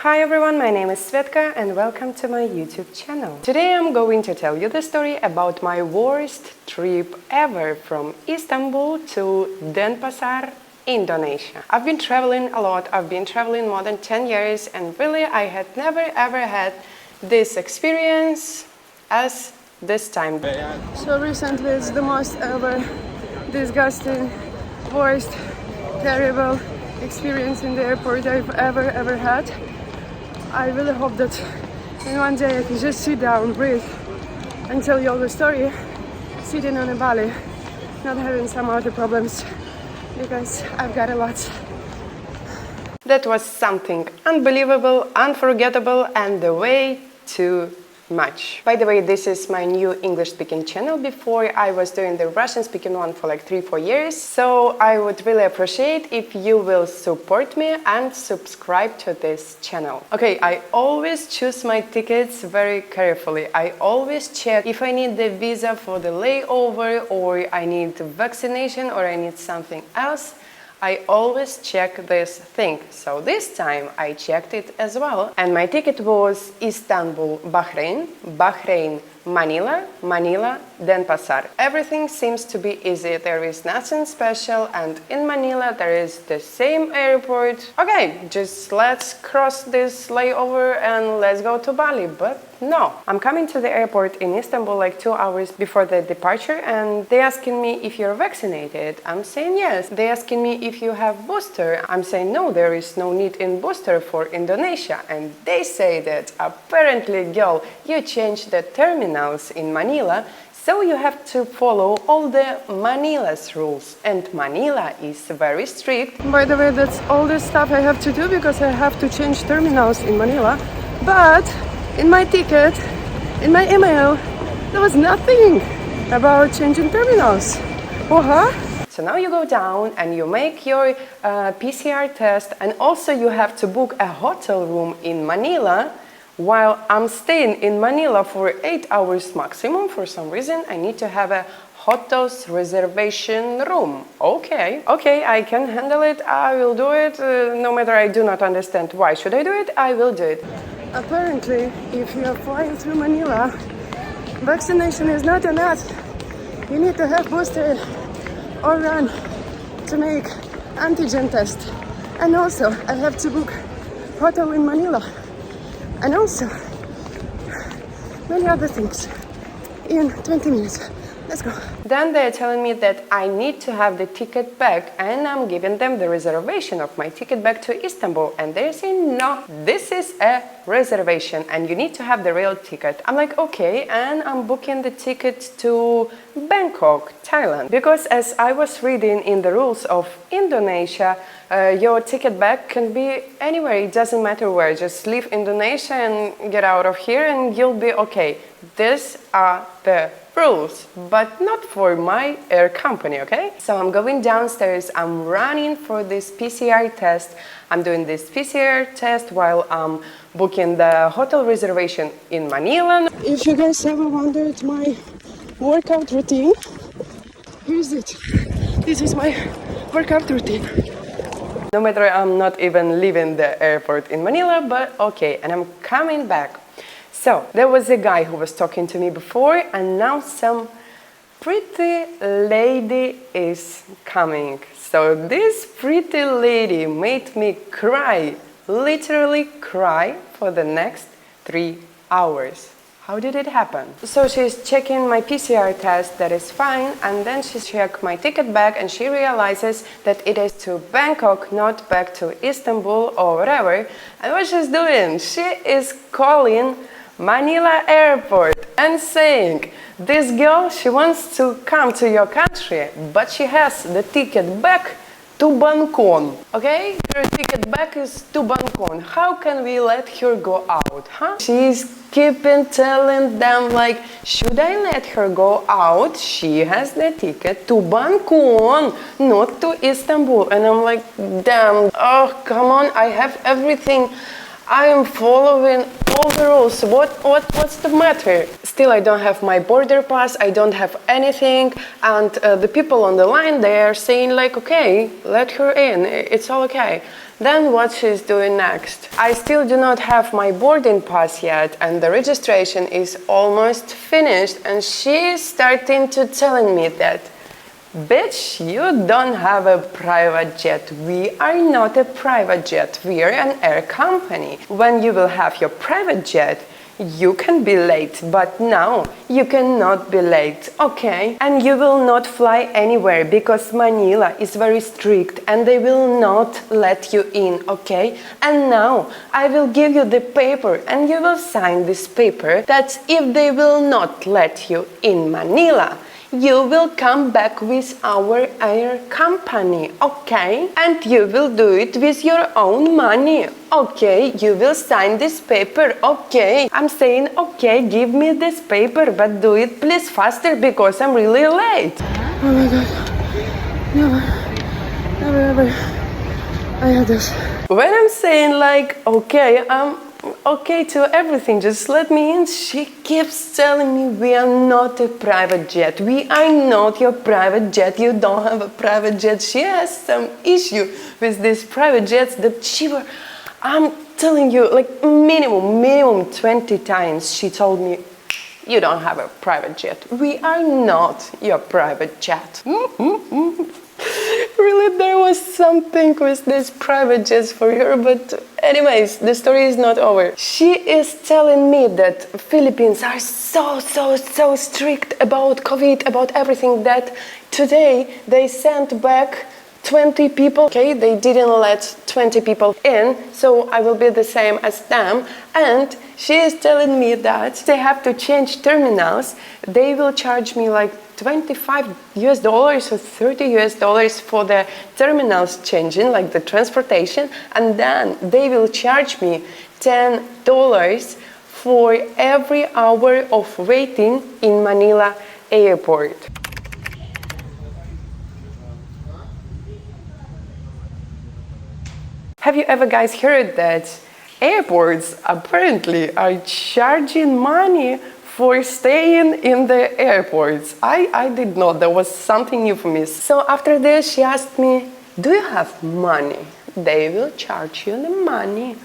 Hi everyone, my name is Svetka and welcome to my YouTube channel. Today I'm going to tell you the story about my worst trip ever from Istanbul to Denpasar, Indonesia. I've been traveling a lot, I've been traveling more than 10 years and really I had never ever had this experience as this time. So recently it's the most ever disgusting, worst, terrible experience in the airport I've ever had. I really hope that in one day I can just sit down, breathe, and tell you all the story, sitting on a Bali, not having some other problems, because I've got a lot. That was something unbelievable, unforgettable, and the way too much. By the way, this is my new English speaking channel. Before I was doing the Russian speaking one for like 3-4 years, so I would really appreciate if you will support me and subscribe to this channel. Okay, I always choose my tickets very carefully. I always check if I need the visa for the layover or I need vaccination or I need something else. I always check this thing, so this time I checked it as well. And my ticket was Istanbul, Bahrain, Bahrain, Manila, Manila, Denpasar. Everything seems to be easy, there is nothing special, and in Manila there is the same airport. Okay, just let's cross this layover and let's go to Bali, but no. I'm coming to the airport in Istanbul like 2 hours before the departure and they asking me if you're vaccinated. I'm saying yes. They asking me if you have booster. I'm saying no, there is no need in booster for Indonesia. And they say that apparently, girl, you changed the terminals in Manila, so you have to follow all the Manila's rules. And Manila is very strict. By the way, that's all the stuff I have to do because I have to change terminals in Manila. But in my ticket, in my email, there was nothing about changing terminals. So now you go down and you make your PCR test, and also you have to book a hotel room in Manila. While I'm staying in Manila for 8 hours maximum, for some reason I need to have a hotel's reservation room. Okay, I can handle it, I will do it, no matter I do not understand why should I do it, I will do it. Apparently, if you are flying through Manila, vaccination is not enough. You need to have booster or run to make antigen test. And also, I have to book hotel in Manila. And also, many other things in 20 minutes. Let's go. Then they're telling me that I need to have the ticket back, and I'm giving them the reservation of my ticket back to Istanbul, and they're saying no, this is a reservation and you need to have the real ticket. I'm like, okay, and I'm booking the ticket to Bangkok, Thailand, because as I was reading in the rules of Indonesia, your ticket back can be anywhere, it doesn't matter where, just leave Indonesia and get out of here and you'll be okay. These are the rules, but not for my air company, okay? So I'm going downstairs, I'm running for this PCR test. I'm doing this PCR test while I'm booking the hotel reservation in Manila. If you guys ever wondered my workout routine, here's it. This is my workout routine. No matter I'm not even leaving the airport in Manila, but okay, and I'm coming back. So, there was a guy who was talking to me before, and now some pretty lady is coming. So, this pretty lady made me cry, literally cry for the next 3 hours. How did it happen? So she's checking my PCR test, that is fine, and then she checked my ticket back and she realizes that it is to Bangkok, not back to Istanbul or whatever. And what she's doing? She is calling Manila airport and saying, this girl, she wants to come to your country, but she has the ticket back to Bangkok, okay? Her ticket back is to Bangkok. How can we let her go out, huh? She's keeping telling them like, should I let her go out? She has the ticket to Bangkok, not to Istanbul. And I'm like, damn, oh, come on, I have everything. I am following all the rules. What's the matter? Still, I don't have my border pass, I don't have anything, and the people on the line, they are saying like, okay, let her in, it's all okay. Then what she's doing next? I still do not have my boarding pass yet, and the registration is almost finished, and she's starting to telling me that, bitch, you don't have a private jet. We are not a private jet. We are an air company. When you will have your private jet, you can be late, but now you cannot be late, okay? And you will not fly anywhere because Manila is very strict and they will not let you in, okay? And now I will give you the paper and you will sign this paper that if they will not let you in Manila, you will come back with our air company, okay? And you will do it with your own money, okay? You will sign this paper, okay? I'm saying, okay, give me this paper, but do it please faster because I'm really late. Oh my God, never ever I had this. When I'm saying like, okay, I'm okay to everything, just let me in, she keeps telling me we are not a private jet. We are not your private jet. You don't have a private jet. She has some issue with these private jets that I'm telling you, like minimum 20 times she told me, you don't have a private jet. We are not your private jet. Really, there was something with this private jets for her, but anyways, the story is not over. She is telling me that Philippines are so strict about COVID, about everything, that today they sent back 20 people, okay, they didn't let 20 people in, so I will be the same as them, and she is telling me that they have to change terminals. They will charge me like $25 or $30 for the terminals changing, like the transportation, and then they will charge me $10 for every hour of waiting in Manila airport. Have you ever guys heard that airports apparently are charging money for staying in the airports? I did not, that was something new for me. So after this she asked me, do you have money? They will charge you the money.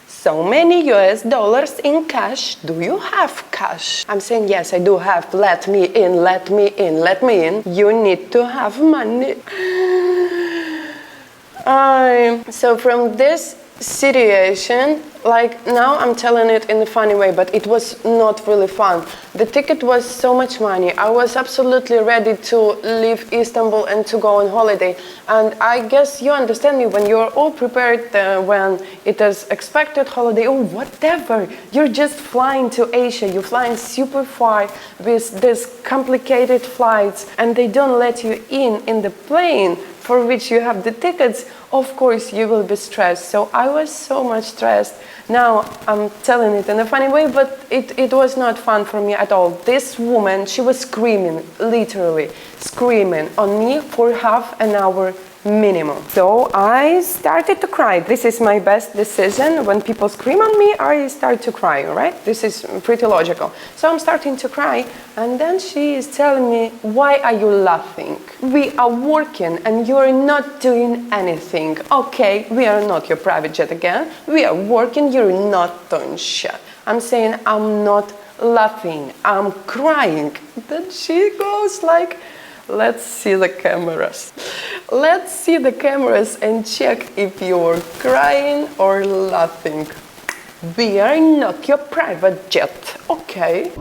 So many US dollars in cash. Do you have cash? I'm saying yes, I do have. Let me in, let me in, let me in. You need to have money. So from this situation, like now I'm telling it in a funny way, but it was not really fun. The ticket was so much money. I was absolutely ready to leave Istanbul and to go on holiday. And I guess you understand me, when you're all prepared, when it is expected holiday or whatever, you're just flying to Asia, you're flying super far with these complicated flights and they don't let you in the plane for which you have the tickets. Of course you will be stressed. So I was so much stressed. Now I'm telling it in a funny way, but it was not fun for me at all. This woman, she was screaming, literally screaming on me for half an hour minimum. So I started to cry. This is my best decision. When people scream on me, I start to cry, right? This is pretty logical. So I'm starting to cry, and then she is telling me, why are you laughing? We are working and you're not doing anything. Okay, we are not your private jet again. We are working, you're not doing shit. I'm saying I'm not laughing, I'm crying. Then she goes like, let's see the cameras. Let's see the cameras and check if you're crying or laughing. We are not your private jet, okay?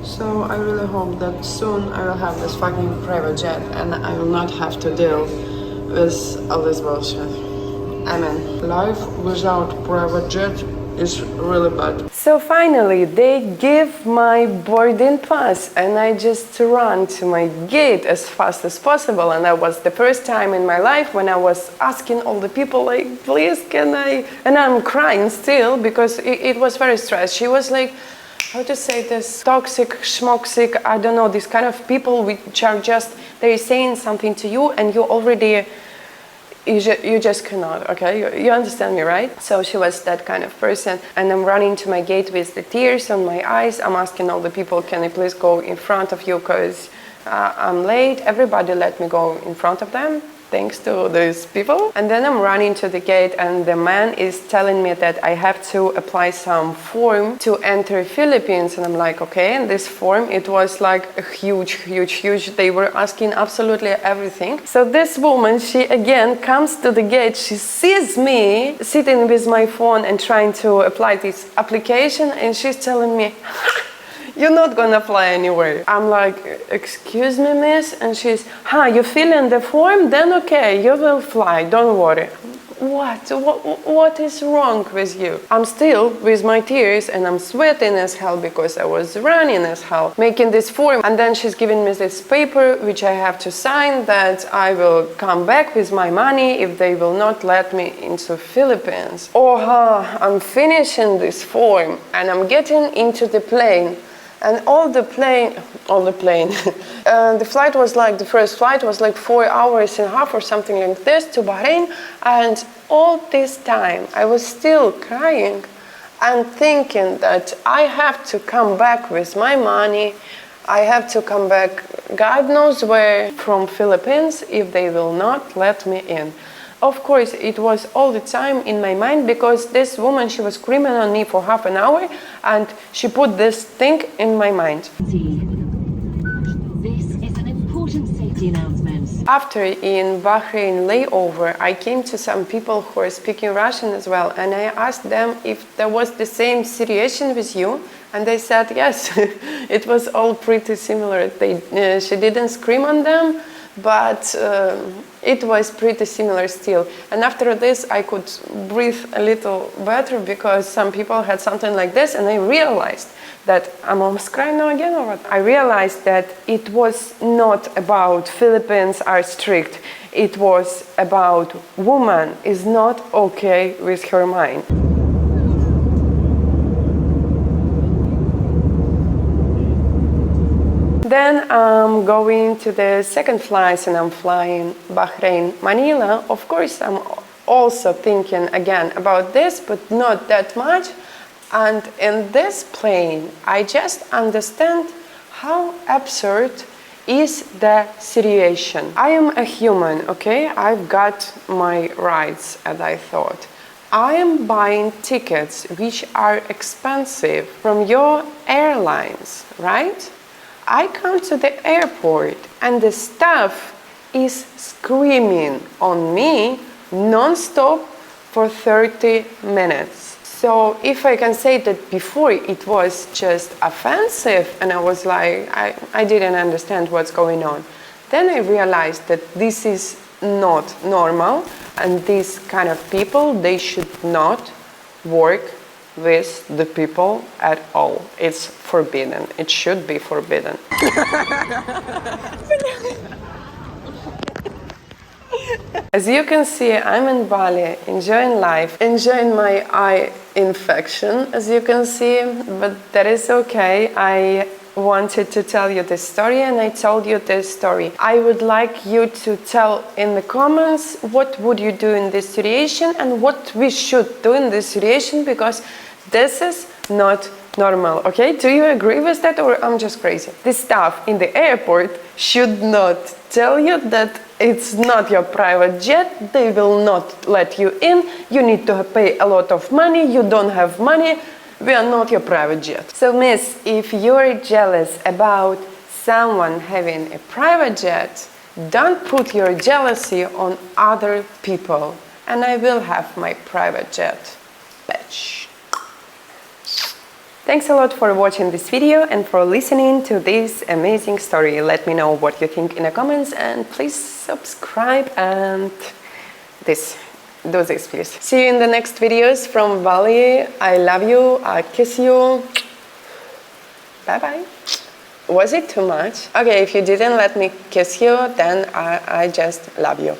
So I really hope that soon I will have this fucking private jet and I will not have to deal with all this bullshit. I mean, life without private jet is really bad. So finally they give my boarding pass and I just ran to my gate as fast as possible, and that was the first time in my life when I was asking all the people like, please can I, and I'm crying still because it was very stressed. She was like, how to say this, toxic, schmoxic, I don't know, these kind of people which are just, they're saying something to you and you already, You just cannot, okay? You understand me, right? So she was that kind of person. And I'm running to my gate with the tears on my eyes. I'm asking all the people, can I please go in front of you because I'm late. Everybody let me go in front of them, thanks to these people. And then I'm running to the gate and the man is telling me that I have to apply some form to enter Philippines. And I'm like, okay. And this form, it was like a huge. They were asking absolutely everything. So this woman, she again comes to the gate. She sees me sitting with my phone and trying to apply this application. And she's telling me, you're not gonna fly anywhere. I'm like, excuse me, miss? And she's, you fill in the form? Then okay, you will fly, don't worry. What is wrong with you? I'm still with my tears and I'm sweating as hell because I was running as hell, making this form. And then she's giving me this paper, which I have to sign, that I will come back with my money if they will not let me into Philippines. I'm finishing this form and I'm getting into the plane. And the flight was like, the first flight was like 4.5 hours or something like this to Bahrain. And all this time I was still crying and thinking that I have to come back with my money. I have to come back, God knows where, from Philippines if they will not let me in. Of course, it was all the time in my mind because this woman, she was screaming on me for half an hour and she put this thing in my mind. This is an important safety announcement. After in Bahrain layover, I came to some people who are speaking Russian as well and I asked them if there was the same situation with you. And they said yes, it was all pretty similar. She didn't scream on them, but it was pretty similar still. And after this, I could breathe a little better because some people had something like this, and I realized that, I'm almost crying now again or what? I realized that it was not about Philippines are strict. It was about woman is not okay with her mind. Then I'm going to the second flight and I'm flying Bahrain, Manila. Of course, I'm also thinking again about this, but not that much. And in this plane, I just understand how absurd is the situation. I am a human, okay? I've got my rights, as I thought. I am buying tickets which are expensive from your airlines, right? I come to the airport and the staff is screaming on me non-stop for 30 minutes. So if I can say that before it was just offensive and I was like, I didn't understand what's going on. Then I realized that this is not normal and these kind of people, they should not work with the people at all. It's forbidden. It should be forbidden. As you can see, I'm in Bali, enjoying life, enjoying my eye infection, as you can see, but that is okay. I wanted to tell you this story and I told you this story. I would like you to tell in the comments what would you do in this situation and what we should do in this situation, because this is not normal, okay? Do you agree with that or I'm just crazy? The staff in the airport should not tell you that it's not your private jet, they will not let you in, you need to pay a lot of money, you don't have money, we are not your private jet. So miss, if you're jealous about someone having a private jet, don't put your jealousy on other people. And I will have my private jet. Bitch. Thanks a lot for watching this video and for listening to this amazing story. Let me know what you think in the comments and please subscribe and do this please. See you in the next videos from Bali. I love you, I kiss you. Bye bye. Was it too much? Okay, if you didn't let me kiss you, then I just love you.